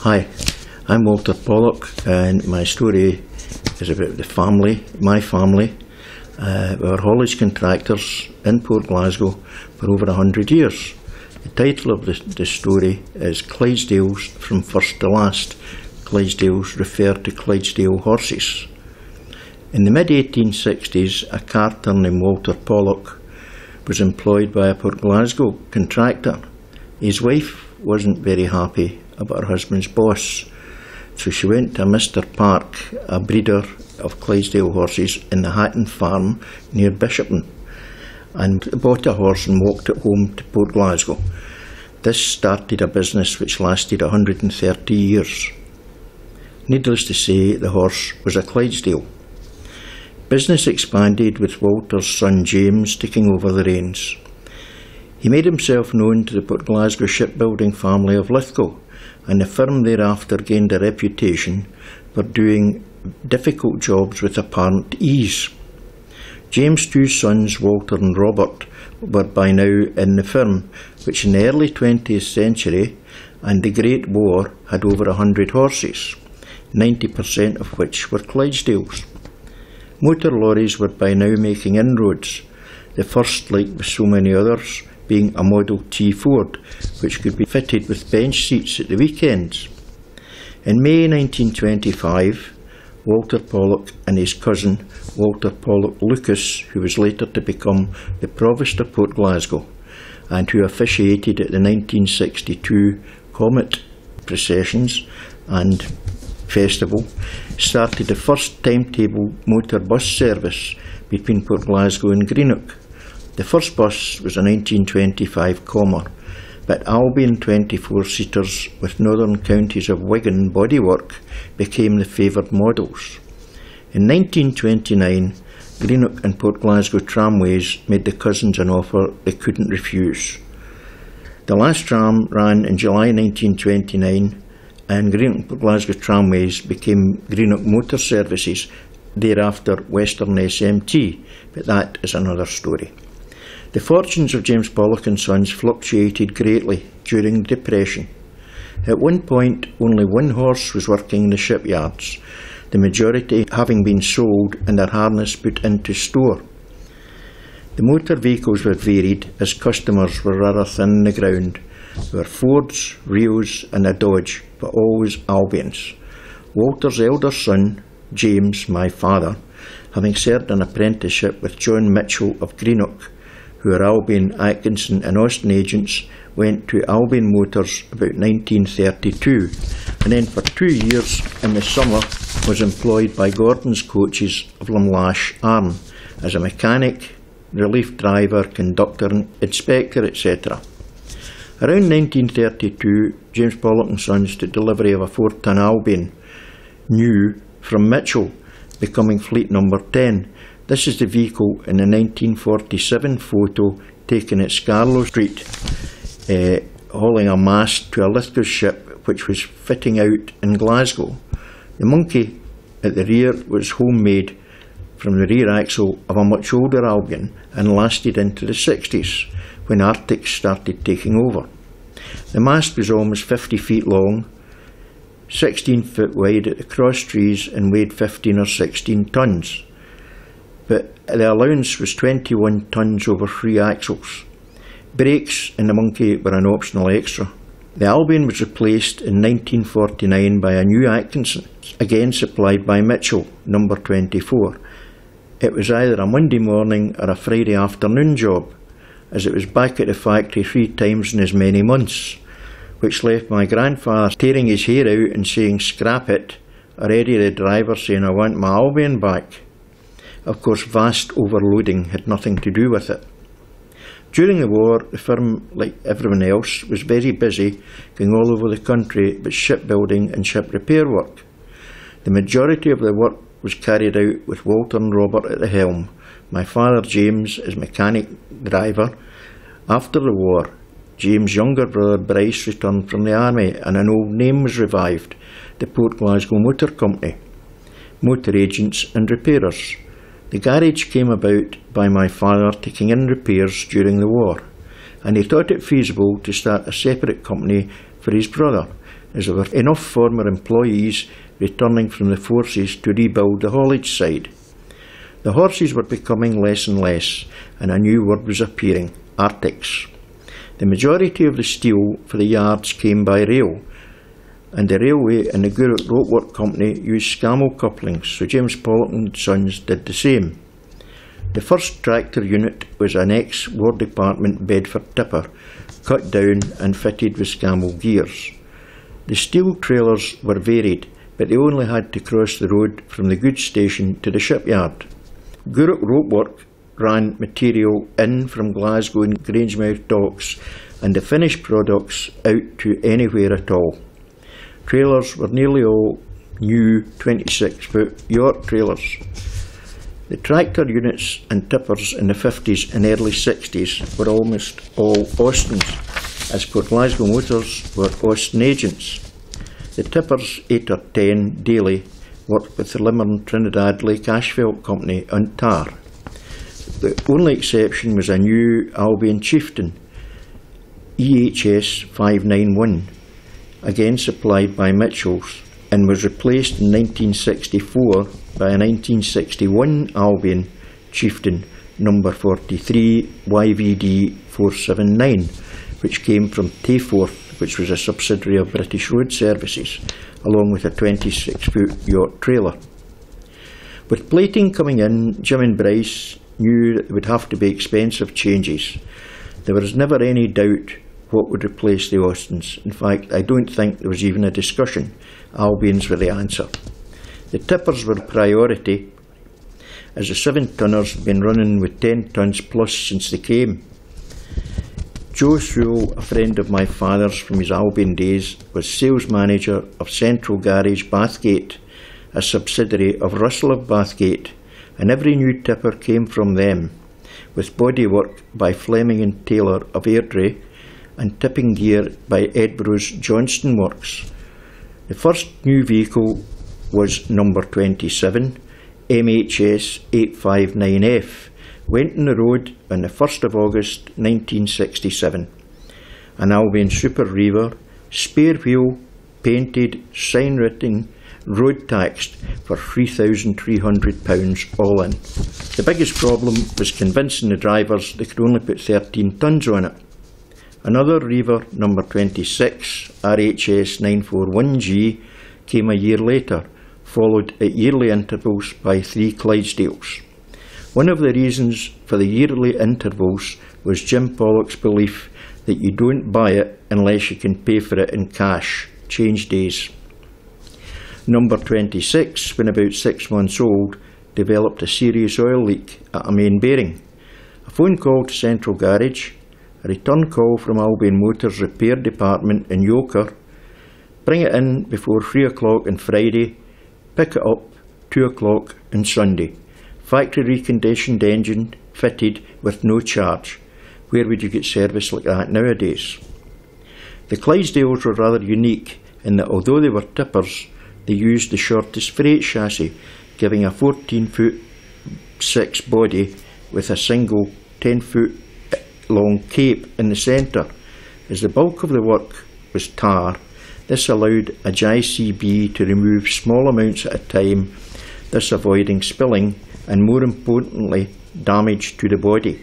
Hi, I'm Walter Pollock, and my story is about the family, my family. We were haulage contractors in Port Glasgow for over 100 years. The title of the story is Clydesdales from First to Last. Clydesdales refer to Clydesdale horses. In the mid-1860s, a carter named Walter Pollock was employed by a Port Glasgow contractor. His wife wasn't very happy about her husband's boss, so she went to Mr. Park, a breeder of Clydesdale horses in the Hatton farm near Bishopton, and bought a horse and walked it home to Port Glasgow. This started a business which lasted 130 years. Needless to say, the horse was a Clydesdale. Business expanded with Walter's son James taking over the reins. He made himself known to the Port Glasgow shipbuilding family of Lithgow, and the firm thereafter gained a reputation for doing difficult jobs with apparent ease. James' two sons, Walter and Robert, were by now in the firm, which in the early 20th century and the Great War had over 100 horses, 90% of which were Clydesdales. Motor lorries were by now making inroads, the first, like with so many others, being a Model T Ford, which could be fitted with bench seats at the weekends. In May 1925, Walter Pollock and his cousin, Walter Pollock Lucas, who was later to become the Provost of Port Glasgow, and who officiated at the 1962 Comet processions and festival, started the first timetable motor bus service between Port Glasgow and Greenock. The first bus was a 1925 Commer, but Albion 24-seaters with northern counties of Wigan bodywork became the favoured models. In 1929, Greenock and Port Glasgow tramways made the cousins an offer they couldn't refuse. The last tram ran in July 1929, and Greenock and Port Glasgow tramways became Greenock Motor Services, thereafter Western SMT, but that is another story. The fortunes of James Pollock and Sons fluctuated greatly during the Depression. At one point, only one horse was working in the shipyards, the majority having been sold and their harness put into store. The motor vehicles were varied as customers were rather thin on the ground. There were Fords, Rios and a Dodge, but always Albions. Walter's elder son, James, my father, having served an apprenticeship with John Mitchell of Greenock, who were Albion, Atkinson and Austin agents, went to Albion Motors about 1932, and then for 2 years in the summer was employed by Gordon's Coaches of Lumlash, Arn, as a mechanic, relief driver, conductor, inspector, etc. Around 1932, James Pollock and Sons took delivery of a 4-ton Albion, new, from Mitchell, becoming fleet number 10. This is the vehicle in the 1947 photo taken at Scarlow Street, hauling a mast to a Lithgow ship which was fitting out in Glasgow. The monkey at the rear was homemade from the rear axle of a much older Albion and lasted into the 60s, when Arctics started taking over. The mast was almost 50 feet long, 16 foot wide at the cross trees, and weighed 15 or 16 tonnes. But the allowance was 21 tonnes over 3 axles. Brakes in the monkey were an optional extra. The Albion was replaced in 1949 by a new Atkinson, again supplied by Mitchell, number 24. It was either a Monday morning or a Friday afternoon job, as it was back at the factory 3 times in as many months, which left my grandfather tearing his hair out and saying, "Scrap it," or Eddie the driver saying, "I want my Albion back." Of course, vast overloading had nothing to do with it. During the war, the firm, like everyone else, was very busy going all over the country with shipbuilding and ship repair work. The majority of the work was carried out with Walter and Robert at the helm, my father James as mechanic driver. After the war, James' younger brother Bryce returned from the army and an old name was revived, the Port Glasgow Motor Company, motor agents and repairers. The garage came about by my father taking in repairs during the war, and he thought it feasible to start a separate company for his brother, as there were enough former employees returning from the forces to rebuild the haulage side. The horses were becoming less and less, and a new word was appearing: Arctics. The majority of the steel for the yards came by rail, and the railway and the Guruk Ropework Company used Scammell couplings, so James Pollock and Sons did the same. The first tractor unit was an ex-War Department Bedford tipper, cut down and fitted with Scammell gears. The steel trailers were varied, but they only had to cross the road from the goods station to the shipyard. Guruk Ropework ran material in from Glasgow and Grangemouth docks, and the finished products out to anywhere at all. Trailers were nearly all new 26-foot York trailers. The tractor units and tippers in the 50s and early 60s were almost all Austins, as Port Glasgow Motors were Austin agents. The tippers, 8 or 10 daily, worked with the Limerick Trinidad Lake Asphalt Company on tar. The only exception was a new Albion Chieftain, EHS 591, again supplied by Mitchells, and was replaced in 1964 by a 1961 Albion Chieftain number 43 YVD 479, which came from Tayforth, which was a subsidiary of British Road Services, along with a 26-foot York trailer. With plating coming in, Jim and Bryce knew that there would have to be expensive changes. There was never any doubt what would replace the Austins. In fact, I don't think there was even a discussion. Albions were the answer. The tippers were a priority, as the 7-tonners had been running with 10 tons plus since they came. Joe Sewell, a friend of my father's from his Albion days, was sales manager of Central Garage Bathgate, a subsidiary of Russell of Bathgate, and every new tipper came from them, with bodywork by Fleming and Taylor of Airdrie and tipping gear by Edinburgh's Johnston Works. The first new vehicle was number 27, MHS 859F, went on the road on the 1st of August 1967. An Albion Super Reaver, spare wheel, painted, sign written, road taxed for £3,300 all in. The biggest problem was convincing the drivers they could only put 13 tons on it. Another Reaver, number 26, RHS 941G, came a year later, followed at yearly intervals by 3 Clydesdales. One of the reasons for the yearly intervals was Jim Pollock's belief that you don't buy it unless you can pay for it in cash, change days. Number 26, when about 6 months old, developed a serious oil leak at a main bearing. A phone call to Central Garage, a return call from Albion Motors Repair Department in Yoker, bring it in before 3 o'clock on Friday, pick it up 2 o'clock on Sunday. Factory reconditioned engine, fitted with no charge. Where would you get service like that nowadays? The Clydesdales were rather unique in that although they were tippers, they used the shortest freight chassis, giving a 14-foot 6 body with a single 10-foot long cape in the centre. As the bulk of the work was tar, this allowed a JCB to remove small amounts at a time, thus avoiding spilling and, more importantly, damage to the body.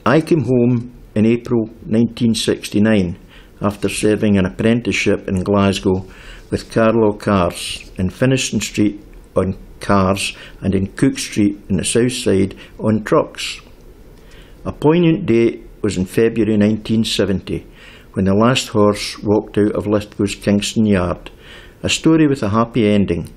I came home in April 1969 after serving an apprenticeship in Glasgow with Carlow Cars in Finniston Street on cars and in Cook Street in the south side on trucks. A poignant day was in February 1970 when the last horse walked out of Lithgow's Kingston Yard, a story with a happy ending,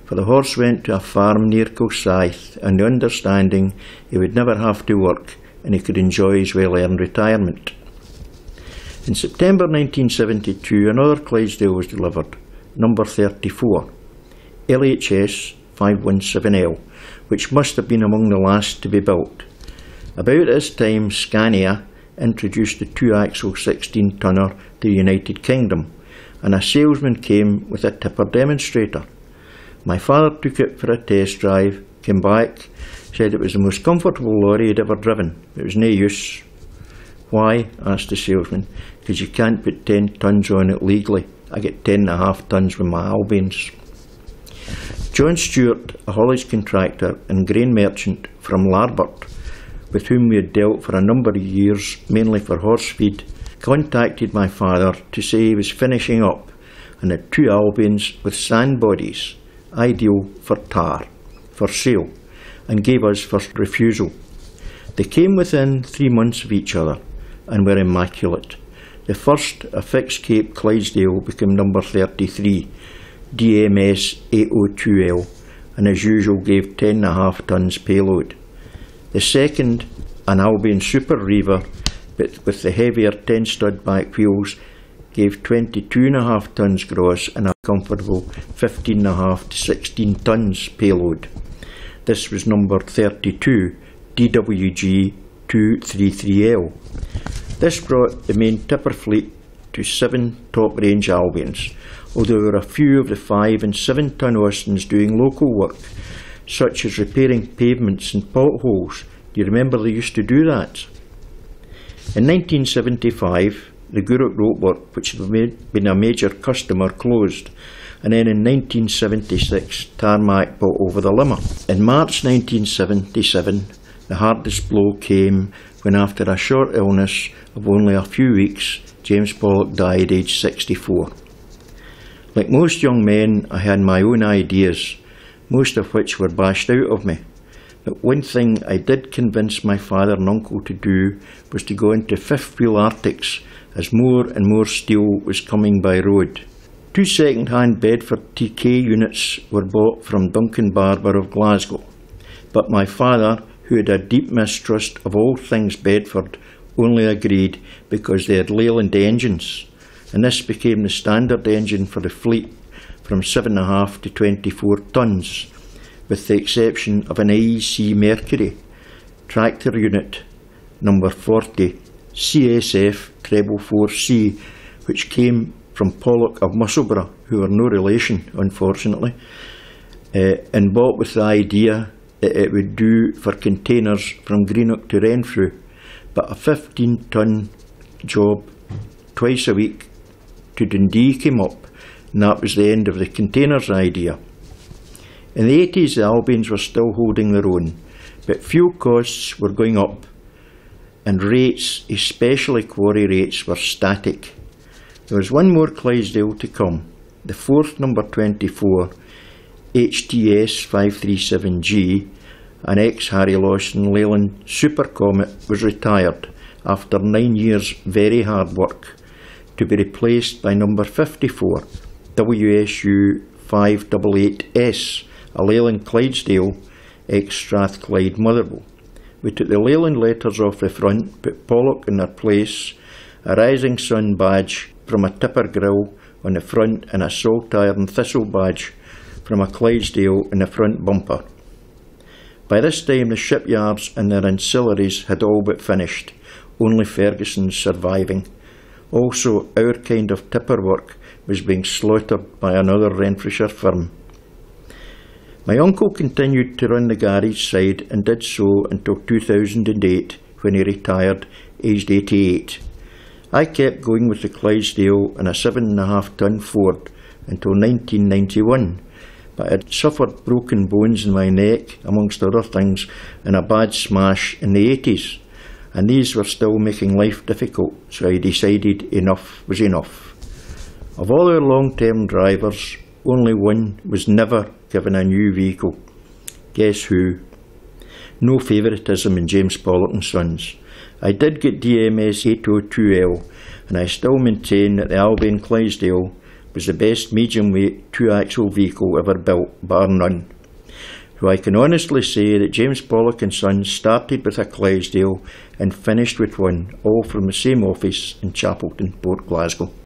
for the horse went to a farm near Kilsyth on the understanding he would never have to work and he could enjoy his well-earned retirement. In September 1972 another Clydesdale was delivered, number 34, LHS 517L, which must have been among the last to be built. About this time Scania introduced the 2-axle 16-tonner to the United Kingdom, and a salesman came with a tipper demonstrator. My father took it for a test drive, came back, said it was the most comfortable lorry he'd ever driven. It was no use. Why? Asked the salesman. Because you can't put 10 tons on it legally. I get 10.5 tonnes with my Albions. John Stewart, a haulage contractor and grain merchant from Larbert, with whom we had dealt for a number of years, mainly for horse feed, contacted my father to say he was finishing up and had 2 Albions with sand bodies, ideal for tar, for sale, and gave us first refusal. They came within 3 months of each other and were immaculate. The first, a fixed Cape Clydesdale, became number 33, DMS 802L, and as usual gave 10.5 tonnes payload. The second, an Albion Super Reaver, but with the heavier 10-stud back wheels, gave 22.5 tonnes gross and a comfortable 15.5 to 16 tonnes payload. This was number 32, DWG 233L. This brought the main tipper fleet to 7 top-range Albions, although there were a few of the 5 and 7 tonne Austins doing local work, such as repairing pavements and potholes. Do you remember they used to do that? In 1975, the Gourock Ropework, which had been a major customer, closed, and then in 1976, Tarmac bought over the Limmer. In March 1977, the hardest blow came when, after a short illness of only a few weeks, James Pollock died aged 64. Like most young men, I had my own ideas, most of which were bashed out of me. But one thing I did convince my father and uncle to do was to go into fifth-wheel Arctics, as more and more steel was coming by road. 2 second-hand Bedford TK units were bought from Duncan Barber of Glasgow, but my father, who had a deep mistrust of all things Bedford, only agreed because they had Leyland engines, and this became the standard engine for the fleet from 7.5 to 24 tonnes, with the exception of an IEC Mercury tractor unit number 40 CSF treble 4C, which came from Pollock of Musselburgh, who are no relation, unfortunately, and bought with the idea that it would do for containers from Greenock to Renfrew, but a 15-tonne job twice a week to Dundee came up, and that was the end of the containers idea. In the 80s, the Albions were still holding their own, but fuel costs were going up, and rates, especially quarry rates, were static. There was one more Clydesdale to come. The 4th number 24, HTS 537G, an ex-Harry Lawson Leyland Super Comet, was retired after 9 years very hard work, to be replaced by number 54, WSU 588S, a Leyland Clydesdale ex-Strathclyde Motherwell. We took the Leyland letters off the front, put Pollock in their place, a Rising Sun badge from a tipper grill on the front, and a salt iron thistle badge from a Clydesdale in the front bumper. By this time the shipyards and their ancillaries had all but finished, only Ferguson's surviving. Also, our kind of tipper work was being slaughtered by another Renfrewshire firm. My uncle continued to run the garage side and did so until 2008, when he retired, aged 88. I kept going with the Clydesdale and a 7.5-tonne Ford until 1991, but I had suffered broken bones in my neck, amongst other things, and a bad smash in the 80s, and these were still making life difficult, so I decided enough was enough. Of all our long-term drivers, only one was never given a new vehicle. Guess who? No favouritism in James Pollock and Sons. I did get DMS 802L, and I still maintain that the Albion Clydesdale was the best medium-weight 2-axle vehicle ever built, bar none. So I can honestly say that James Pollock and Sons started with a Clydesdale and finished with one, all from the same office in Chapelton, Port Glasgow.